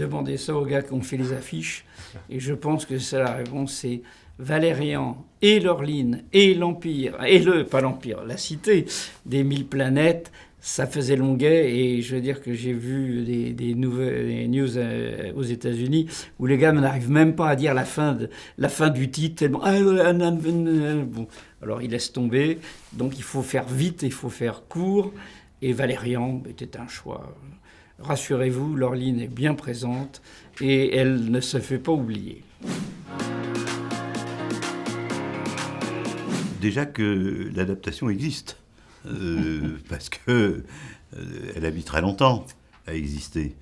Demandez ça aux gars qui ont fait les affiches. Et je pense que c'est la réponse, c'est Valérian et l'Orline et l'Empire, pas l'Empire, la cité des 1000 planètes. Ça faisait longuet, et je veux dire que j'ai vu des news aux États-Unis où les gars n'arrivent même pas à dire la fin du titre tellement. Bon, alors ils laissent tomber. Donc il faut faire vite, il faut faire court. Et Valérian était un choix. Rassurez-vous, l'Orline est bien présente et elle ne se fait pas oublier. Déjà que l'adaptation existe. Parce que elle a mis très longtemps à exister.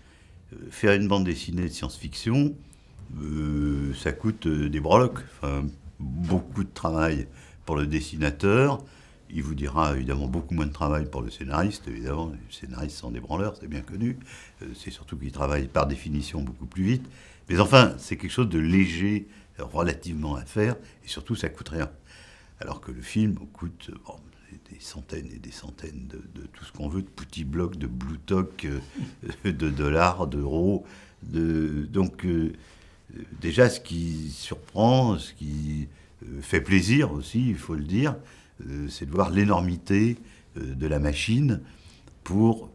Faire une bande dessinée de science-fiction, ça coûte des breloques. Enfin, beaucoup de travail pour le dessinateur. Il vous dira évidemment beaucoup moins de travail pour le scénariste. Évidemment, les scénaristes sont des branleurs, c'est bien connu. C'est surtout qu'ils travaillent par définition beaucoup plus vite. Mais enfin, c'est quelque chose de léger relativement à faire. Et surtout, ça coûte rien. Alors que le film coûte... des centaines et des centaines de tout ce qu'on veut, de petits blocs, de Bluetooth, de dollars, d'euros. Donc, déjà, ce qui surprend, ce qui fait plaisir aussi, il faut le dire, c'est de voir l'énormité de la machine pour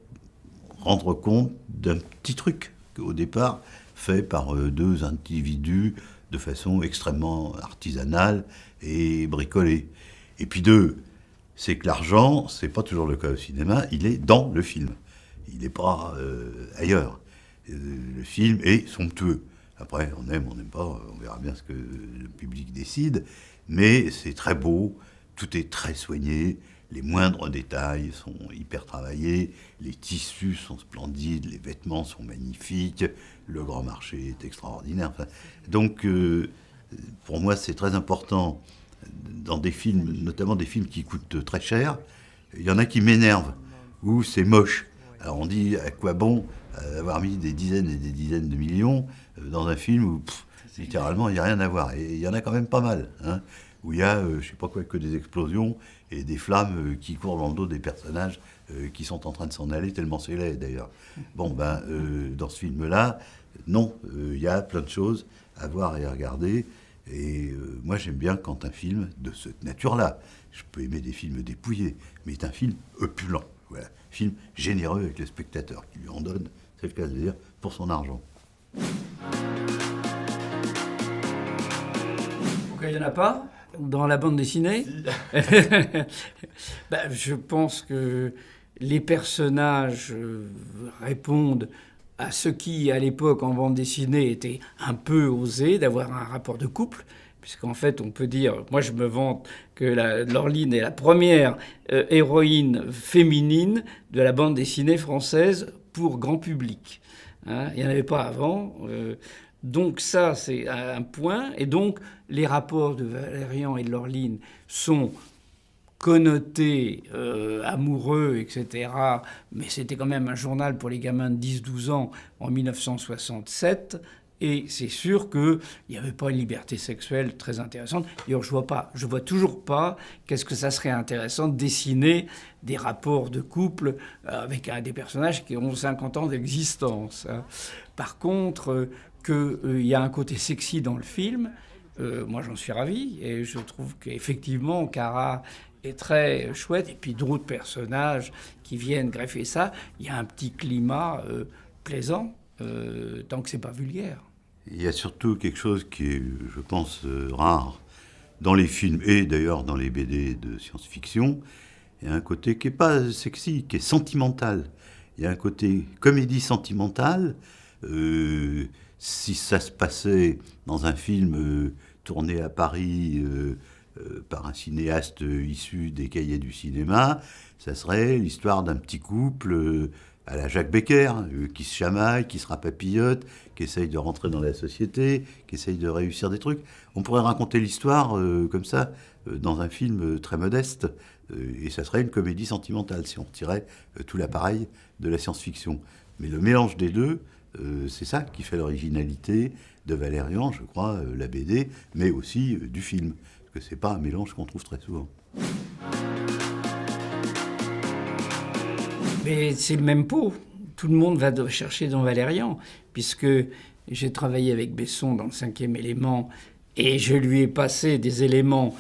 rendre compte d'un petit truc, au départ, fait par deux individus de façon extrêmement artisanale et bricolée. Et puis c'est que l'argent, c'est pas toujours le cas au cinéma, il est dans le film. Il n'est pas ailleurs. Le film est somptueux. Après, on aime, on n'aime pas, on verra bien ce que le public décide, mais c'est très beau, tout est très soigné, les moindres détails sont hyper travaillés, les tissus sont splendides, les vêtements sont magnifiques, le grand marché est extraordinaire. Enfin, donc, pour moi, c'est très important. Dans des films, notamment des films qui coûtent très cher, il y en a qui m'énervent, où c'est moche. Alors on dit, à quoi bon avoir mis des dizaines et des dizaines de millions dans un film où, littéralement, il n'y a rien à voir. Et il y en a quand même pas mal, hein, où il y a, je sais pas quoi, que des explosions et des flammes qui courent dans le dos des personnages qui sont en train de s'en aller, tellement c'est laid, d'ailleurs. Bon, dans ce film-là, non, il y a plein de choses à voir et à regarder. Et moi, j'aime bien quand un film de cette nature-là, je peux aimer des films dépouillés, mais est un film opulent. Voilà, film généreux avec le spectateur, qui lui en donne, c'est le cas de dire, pour son argent. Pourquoi il n'y en a pas dans la bande dessinée? Je pense que les personnages répondent à ce qui, à l'époque, en bande dessinée, était un peu osé, d'avoir un rapport de couple, puisqu'en fait, on peut dire, moi je me vante que l'Orline est la première héroïne féminine de la bande dessinée française pour grand public. Hein, il n'y en avait pas avant. Donc ça, c'est un point. Et donc, les rapports de Valérian et de l'Orline sont connotés, amoureux, etc. Mais c'était quand même un journal pour les gamins de 10-12 ans en 1967. Et c'est sûr qu'il n'y avait pas une liberté sexuelle très intéressante. D'ailleurs, je vois toujours pas qu'est-ce que ça serait intéressant de dessiner des rapports de couple avec des personnages qui ont 50 ans d'existence. Hein. Par contre, qu'il y a un côté sexy dans le film, moi j'en suis ravi. Et je trouve qu'effectivement, Cara est très chouette. Et puis d'autres personnages qui viennent greffer ça. Il y a un petit climat plaisant. Tant que c'est pas vulgaire. Il y a surtout quelque chose qui est, je pense, rare dans les films et d'ailleurs dans les BD de science-fiction. Il y a un côté qui n'est pas sexy, qui est sentimental. Il y a un côté comédie sentimentale. Si ça se passait dans un film tourné à Paris par un cinéaste issu des cahiers du cinéma, ça serait l'histoire d'un petit couple à la Jacques Becker, qui se chamaille, qui se rapapillote, qui essaye de rentrer dans la société, qui essaye de réussir des trucs. On pourrait raconter l'histoire comme ça, dans un film très modeste, et ça serait une comédie sentimentale, si on retirait tout l'appareil de la science-fiction. Mais le mélange des deux, c'est ça qui fait l'originalité de Valérian, je crois, la BD, mais aussi du film. Parce que c'est pas un mélange qu'on trouve très souvent. Mais c'est le même pot. tout le monde va chercher dans Valérian, puisque j'ai travaillé avec Besson dans le 5e élément, et je lui ai passé des éléments,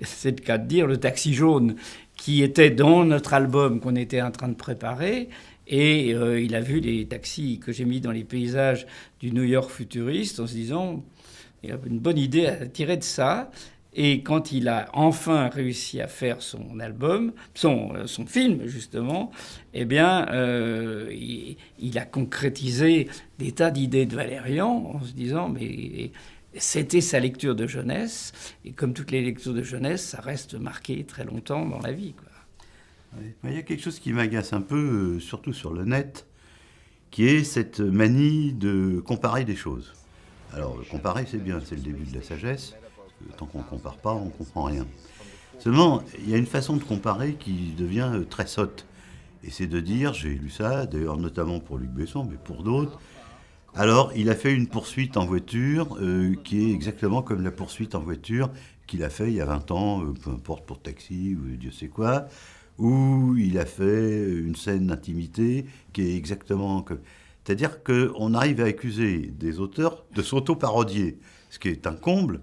c'est le cas de dire, le taxi jaune, qui était dans notre album qu'on était en train de préparer. Et il a vu les taxis que j'ai mis dans les paysages du New York futuriste en se disant, il a une bonne idée à tirer de ça. Et quand il a enfin réussi à faire son album, son film justement, eh bien, il a concrétisé des tas d'idées de Valérian en se disant, mais c'était sa lecture de jeunesse. Et comme toutes les lectures de jeunesse, ça reste marqué très longtemps dans la vie, quoi. Il y a quelque chose qui m'agace un peu, surtout sur le net, qui est cette manie de comparer des choses. Alors, comparer, c'est bien, c'est le début de la sagesse. Tant qu'on ne compare pas, on ne comprend rien. Seulement, il y a une façon de comparer qui devient très sotte. Et c'est de dire, j'ai lu ça, d'ailleurs notamment pour Luc Besson, mais pour d'autres. Alors, il a fait une poursuite en voiture qui est exactement comme la poursuite en voiture qu'il a fait il y a 20 ans, peu importe pour Taxi ou Dieu sait quoi, où il a fait une scène d'intimité qui est exactement comme... C'est-à-dire qu'on arrive à accuser des auteurs de s'auto-parodier, ce qui est un comble,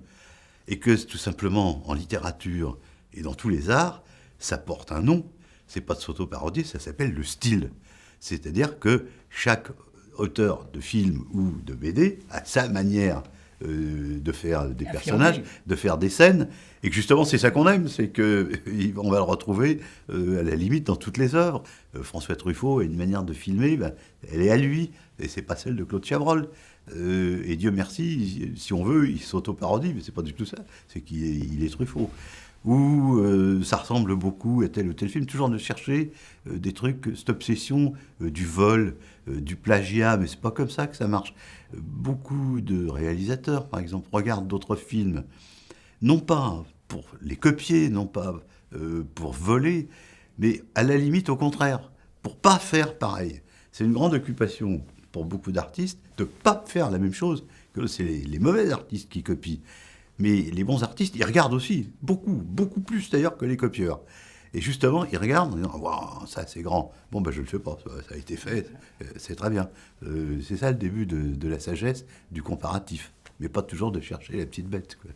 et que tout simplement, en littérature et dans tous les arts, ça porte un nom. C'est pas de s'auto-parodier, ça s'appelle le style. C'est-à-dire que chaque auteur de film ou de BD a sa manière de faire des personnages, de faire des scènes, et que justement c'est ça qu'on aime, c'est qu'on va le retrouver à la limite dans toutes les œuvres. François Truffaut a une manière de filmer, elle est à lui, et c'est pas celle de Claude Chabrol. Et Dieu merci, si on veut, il s'auto-parodie, mais c'est pas du tout ça, c'est qu'il est Truffaut. Ou ça ressemble beaucoup à tel ou tel film, toujours de chercher des trucs, cette obsession du vol, du plagiat, mais c'est pas comme ça que ça marche. Beaucoup de réalisateurs, par exemple, regardent d'autres films, non pas pour les copier, non pas pour voler, mais à la limite au contraire, pour pas faire pareil. C'est une grande occupation pour beaucoup d'artistes de pas faire la même chose, que c'est les mauvais artistes qui copient. Mais les bons artistes, ils regardent aussi, beaucoup plus d'ailleurs que les copieurs. Et justement, ils regardent en disant « Waouh, ça c'est grand. Bon, je ne le fais pas, ça a été fait, c'est très bien. » C'est ça le début de la sagesse, du comparatif. Mais pas toujours de chercher la petite bête, quoi.